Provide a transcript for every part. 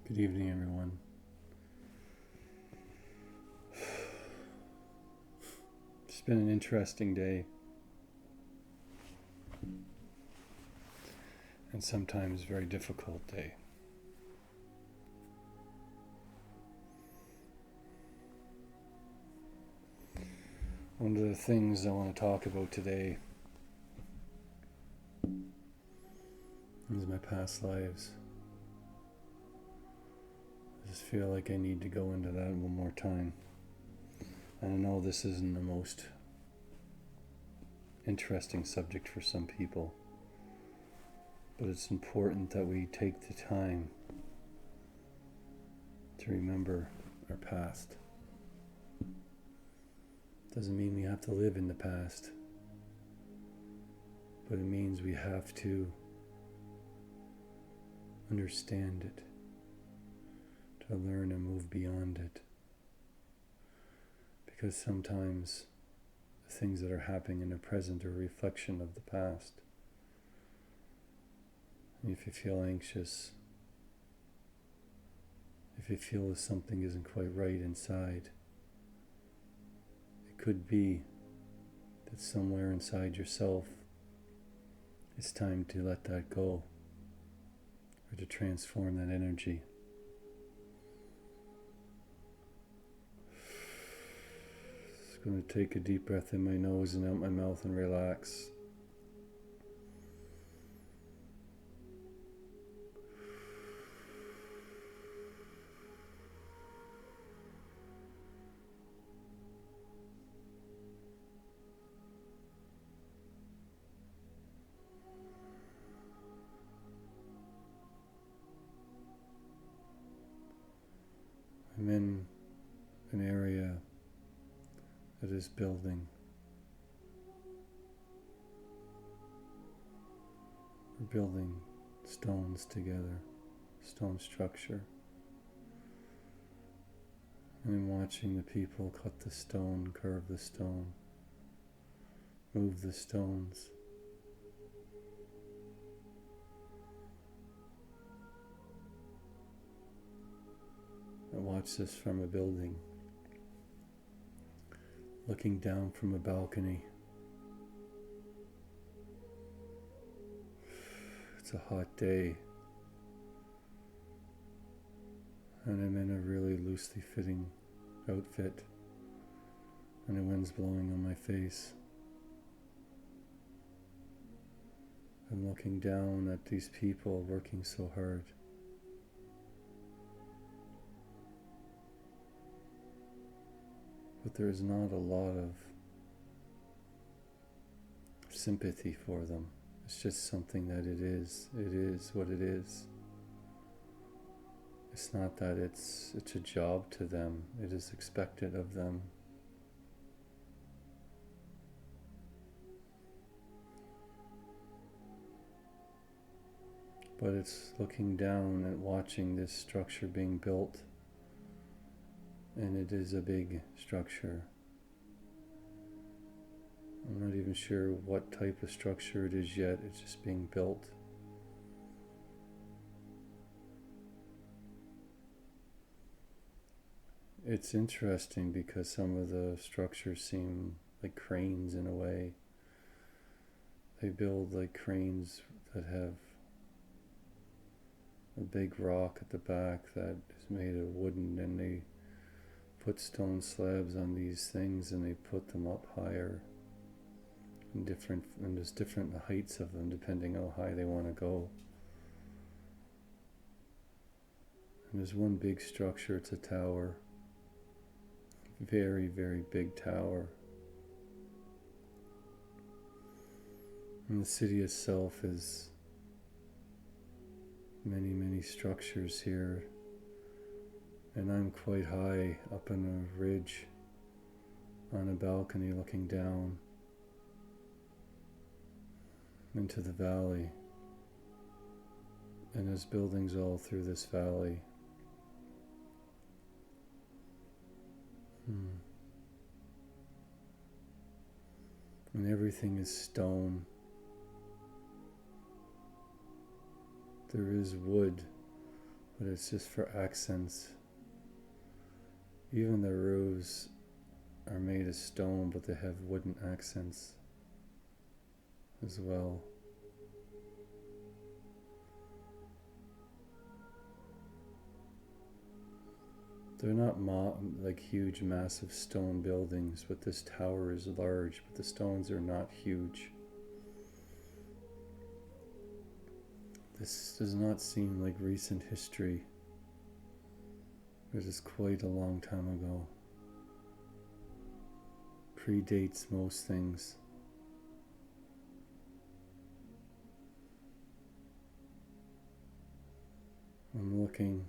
Good evening, everyone. It's been an interesting day, and sometimes very difficult day. One of the things I want to talk about today is my past lives. I just feel like I need to go into that one more time. And I know this isn't the most interesting subject for some people, but it's important that we take the time to remember our past. Doesn't mean we have to live in the past, but it means we have to understand it, to learn and move beyond it. Because sometimes the things that are happening in the present are a reflection of the past. And if you feel anxious, if you feel that something isn't quite right inside, it could be that somewhere inside yourself it's time to let that go, or to transform that energy. Just going to take a deep breath in my nose and out my mouth and relax. I'm in an area that is building. We're building stones together, stone structure. And I'm watching the people cut the stone, curve the stone, move the stones. I watch this from a building, looking down from a balcony. It's a hot day, and I'm in a really loosely fitting outfit, and the wind's blowing on my face. I'm looking down at these people working so hard. But there's not a lot of sympathy for them. It's just something that it is. It is what it is. It's not that it's a job to them. It is expected of them. But it's looking down and watching this structure being built. And it is a big structure. I'm not even sure what type of structure it is yet. It's just being built. It's interesting because some of the structures seem like cranes in a way. They build like cranes that have a big rock at the back that is made of wooden, and they put stone slabs on these things and they put them up higher, and there's different heights of them depending how high they want to go. And there's one big structure, it's a tower, very, very big tower. And the city itself is many, many structures here. And I'm quite high up on a ridge on a balcony looking down into the valley. And there's buildings all through this valley. And everything is stone. There is wood but it's just for accents. Even the roofs are made of stone, but they have wooden accents as well. They're not like huge, massive stone buildings, but this tower is large, but the stones are not huge. This does not seem like recent history. This is quite a long time ago. Predates most things. I'm looking.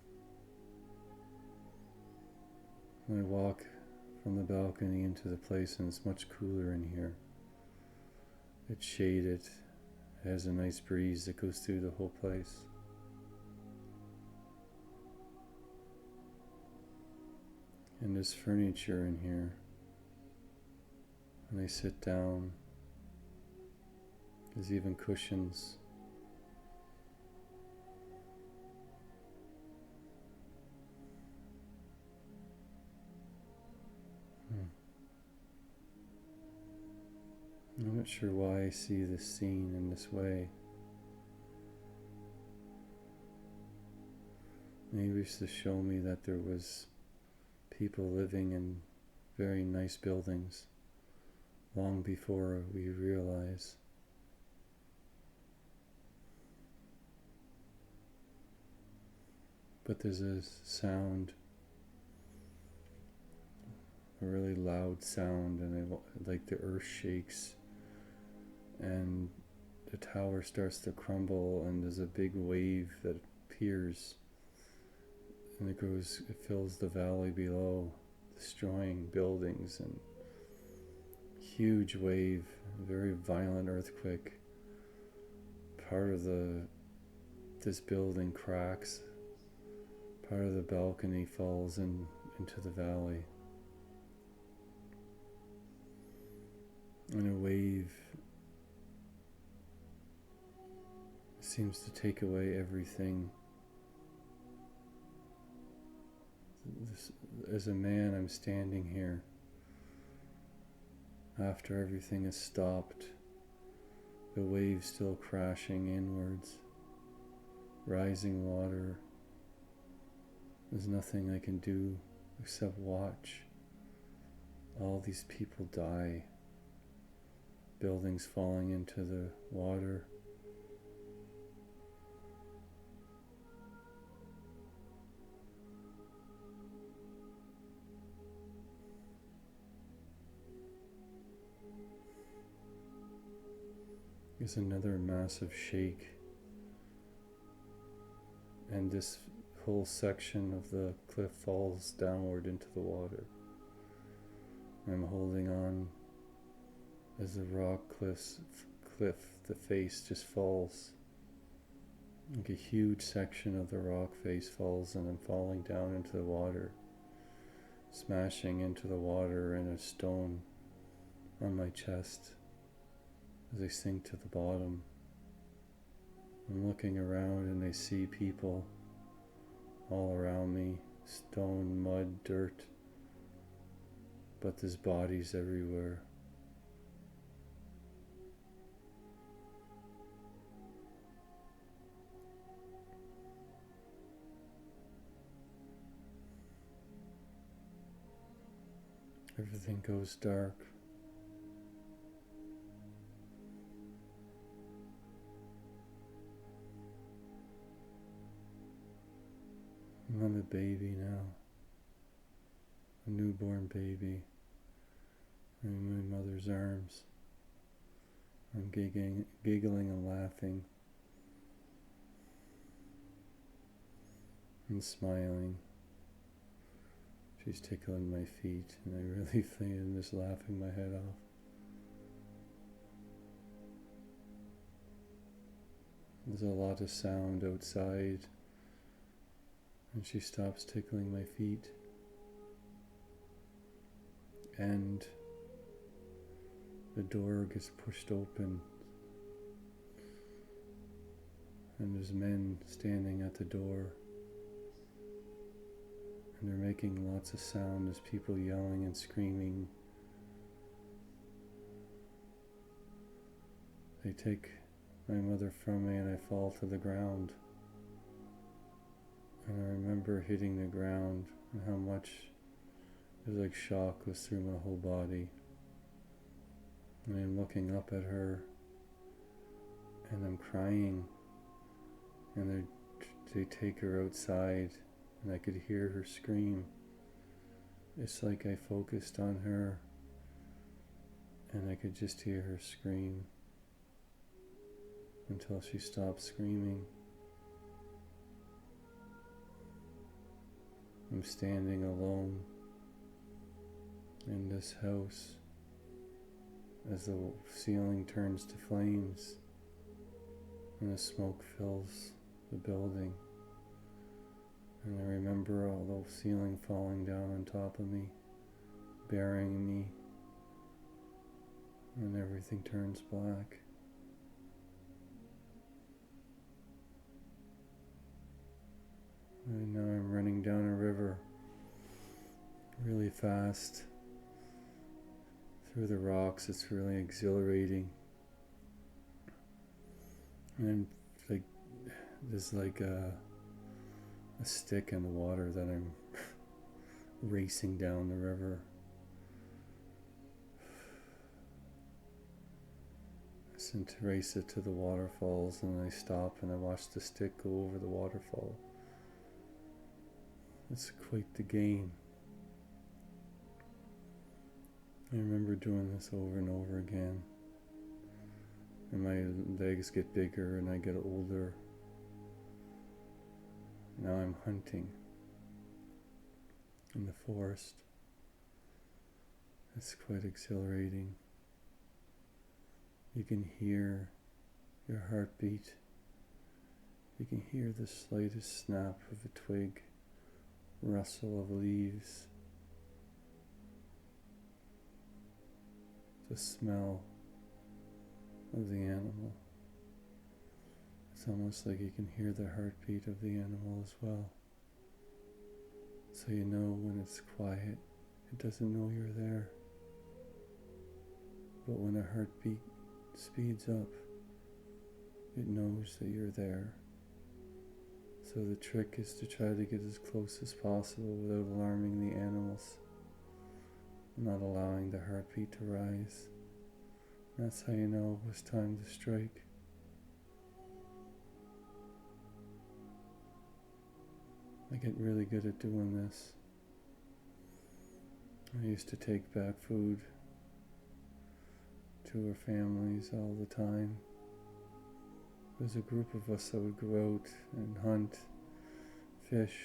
I walk from the balcony into the place, and it's much cooler in here. It's shaded. It has a nice breeze that goes through the whole place. And there's furniture in here. And I sit down. There's even cushions. I'm not sure why I see this scene in this way. Maybe it's to show me that there was people living in very nice buildings long before we realize. But there's a sound, a really loud sound, and like the earth shakes and the tower starts to crumble, and there's a big wave that appears, and it fills the valley below, destroying buildings, and huge wave, very violent earthquake. Part of this building cracks, part of the balcony falls into the valley, and a wave seems to take away everything. As a man, I'm standing here after everything has stopped, the wave still crashing inwards, rising water. There's nothing I can do except watch all these people die, buildings falling into the water. There's another massive shake, and this whole section of the cliff falls downward into the water. I'm holding on as the rock cliff, the face just falls. Like a huge section of the rock face falls, and I'm falling down into the water, smashing into the water and a stone on my chest. As I sink to the bottom, I'm looking around and I see people all around me, stone, mud, dirt, but there's bodies everywhere. Everything goes dark. I'm a baby now, a newborn baby, in my mother's arms. I'm giggling and laughing and smiling. She's tickling my feet, and I really feel I'm just laughing my head off. There's a lot of sound outside, and she stops tickling my feet, and the door gets pushed open, and there's men standing at the door, and they're making lots of sound. There's people yelling and screaming. They take my mother from me and I fall to the ground. And I remember hitting the ground and how much it was like shock was through my whole body. And I'm looking up at her and I'm crying, and they take her outside and I could hear her scream. It's like I focused on her and I could just hear her scream until she stopped screaming. I'm standing alone in this house as the ceiling turns to flames and the smoke fills the building. And I remember all the ceiling falling down on top of me, burying me, and everything turns black. And now I'm running down a river really fast through the rocks. It's really exhilarating. And like there's like a stick in the water that I'm racing down the river. I sent to race it to the waterfalls, and I stop and I watch the stick go over the waterfall. It's quite the game. I remember doing this over and over again. And my legs get bigger and I get older. Now I'm hunting in the forest. It's quite exhilarating. You can hear your heartbeat. You can hear the slightest snap of a twig, rustle of leaves, the smell of the animal. It's almost like you can hear the heartbeat of the animal as well. So you know when it's quiet, it doesn't know you're there. But when a heartbeat speeds up, it knows that you're there. So the trick is to try to get as close as possible without alarming the animals, not allowing the heartbeat to rise. That's how you know it was time to strike. I get really good at doing this. I used to take back food to our families all the time. There's a group of us that would go out and hunt, fish.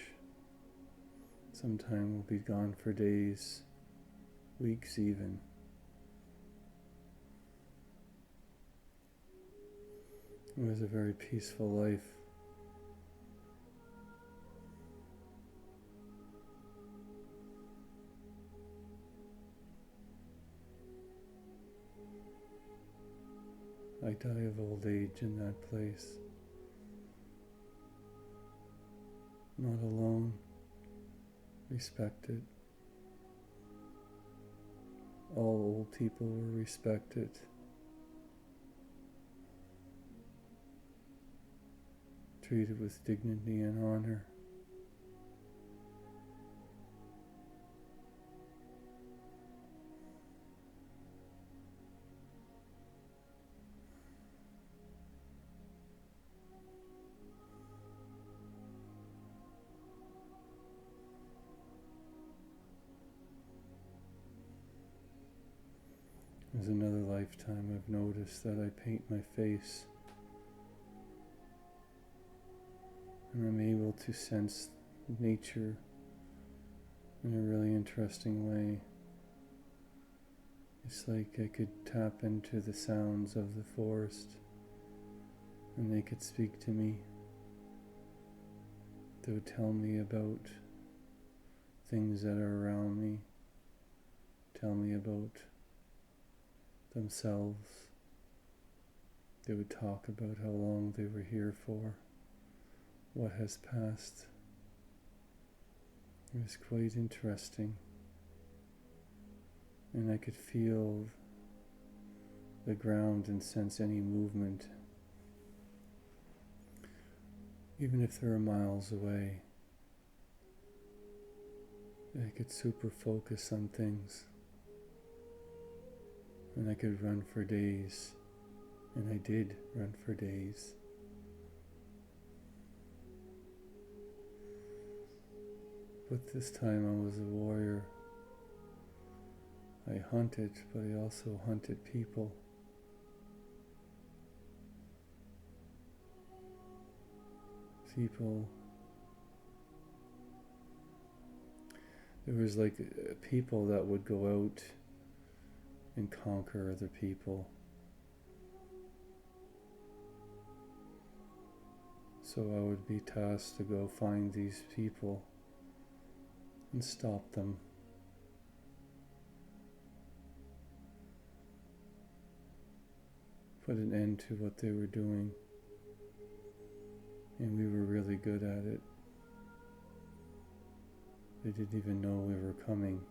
Sometime we'll be gone for days, weeks even. It was a very peaceful life. I die of old age in that place. Not alone, respected. All old people were respected. Treated with dignity and honor. There's another lifetime I've noticed that I paint my face, and I'm able to sense nature in a really interesting way. It's like I could tap into the sounds of the forest and they could speak to me. They would tell me about things that are around me, tell me about themselves. They would talk about how long they were here for, what has passed. It was quite interesting, and I could feel the ground and sense any movement, even if they were miles away. I could super focus on things, and I could run for days, and I did run for days. But this time I was a warrior. I hunted, but I also hunted people. There was like people that would go out and conquer other people. So I would be tasked to go find these people and stop them. Put an end to what they were doing. And we were really good at it. They didn't even know we were coming.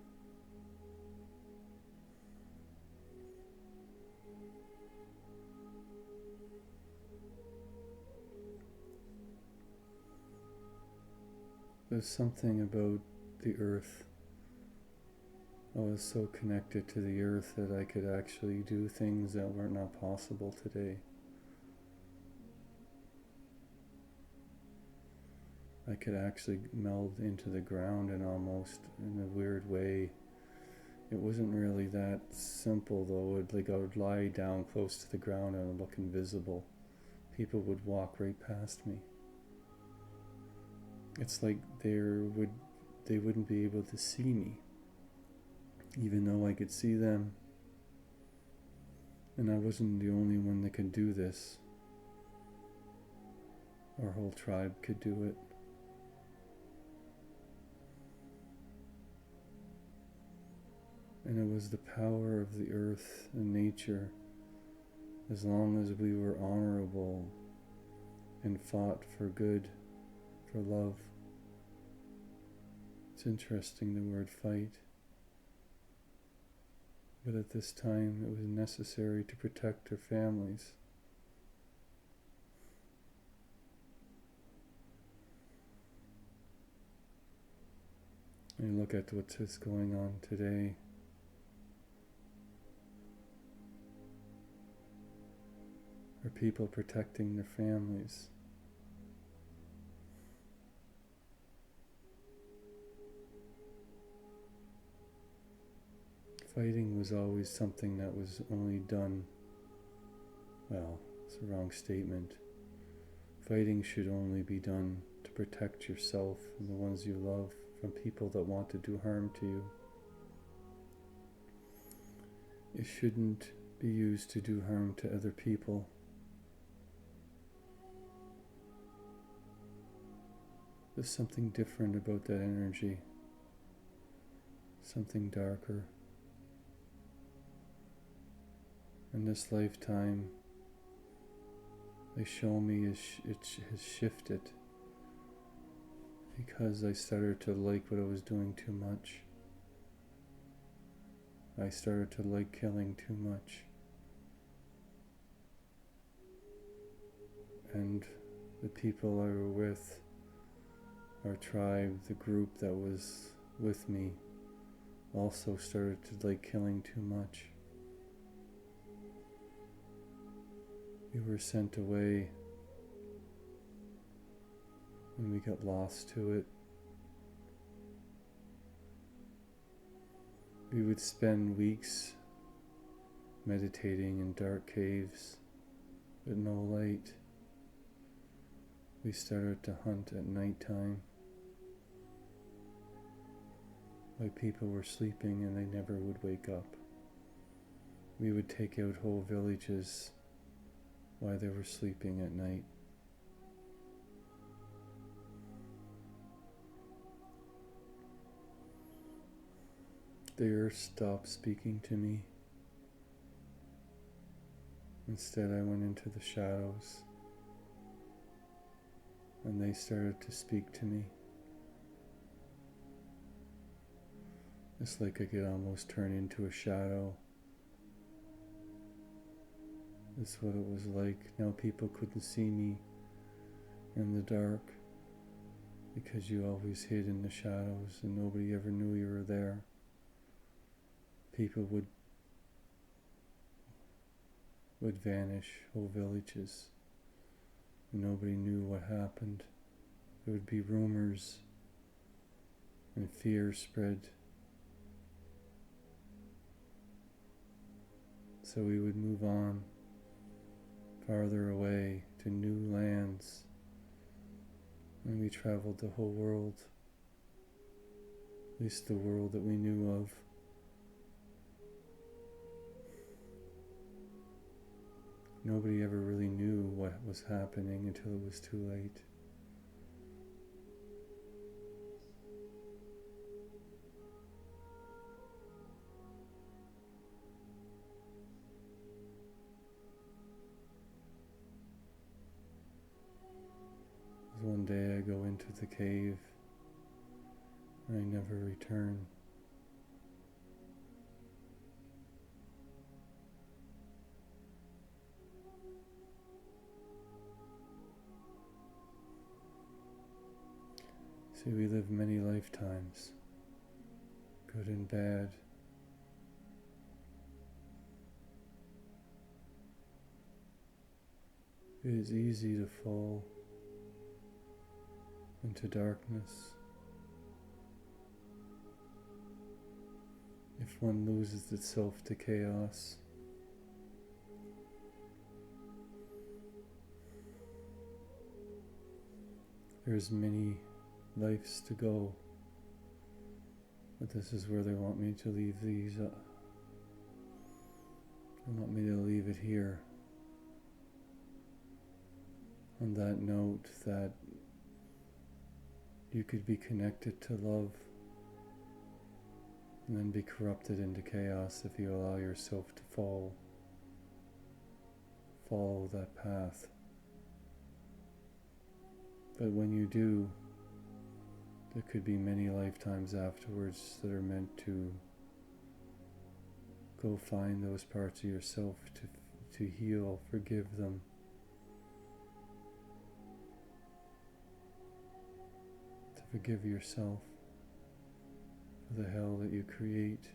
There's something about the earth. I was so connected to the earth that I could actually do things that were not possible today. I could actually meld into the ground and almost in a weird way. It wasn't really that simple though. I would lie down close to the ground and look invisible. People would walk right past me. It's like they wouldn't be able to see me, even though I could see them. And I wasn't the only one that could do this. Our whole tribe could do it. And it was the power of the earth and nature. As long as we were honorable and fought for good, for love. It's interesting, the word fight. But at this time it was necessary to protect our families. And look at what's going on today. Are people protecting their families? Fighting was always something that was only done, well, it's a wrong statement. Fighting should only be done to protect yourself and the ones you love from people that want to do harm to you. It shouldn't be used to do harm to other people. There's something different about that energy, something darker. In this lifetime, they show me it has shifted because I started to like what I was doing too much. I started to like killing too much. And the people I were with, our tribe, the group that was with me, also started to like killing too much. We were sent away and we got lost to it. We would spend weeks meditating in dark caves with no light. We started to hunt at nighttime while people were sleeping and they never would wake up. We would take out whole villages while they were sleeping at night. The earth stopped speaking to me. Instead, I went into the shadows and they started to speak to me. It's like I could almost turn into a shadow. That's what it was like. Now people couldn't see me in the dark because you always hid in the shadows and nobody ever knew you were there. People would vanish, whole villages, and nobody knew what happened. There would be rumors and fear spread. So we would move on farther away to new lands, and we traveled the whole world, at least the world that we knew of. Nobody ever really knew what was happening until it was too late. One day I go into the cave and I never return. See, we live many lifetimes, good and bad. It is easy to fall into darkness if one loses itself to chaos. There's many lives to go, but this is where they want me to leave these. They want me to leave it here. On that note, that you could be connected to love and then be corrupted into chaos if you allow yourself to follow that path. But when you do, there could be many lifetimes afterwards that are meant to go find those parts of yourself, to heal, forgive them. Forgive yourself for the hell that you create.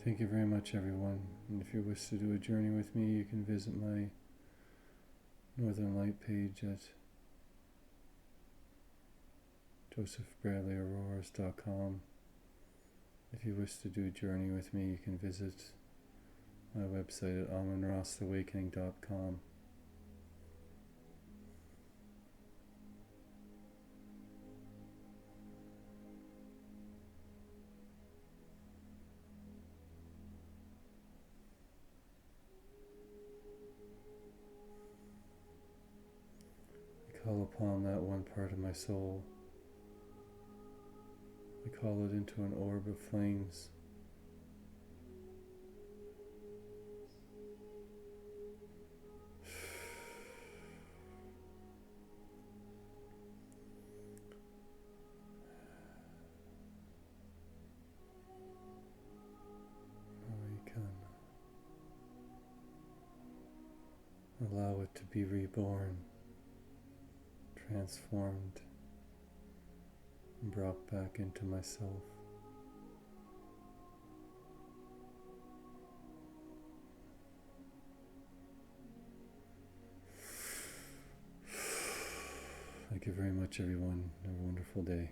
Thank you very much, everyone. And if you wish to do a journey with me, you can visit my Northern Light page at josephbradleyauroras.com. If you wish to do a journey with me, you can visit my website at awakening.com. I call upon that one part of my soul. I call it into an orb of flames. Allow it to be reborn, transformed, and brought back into myself. Thank you very much, everyone. Have a wonderful day.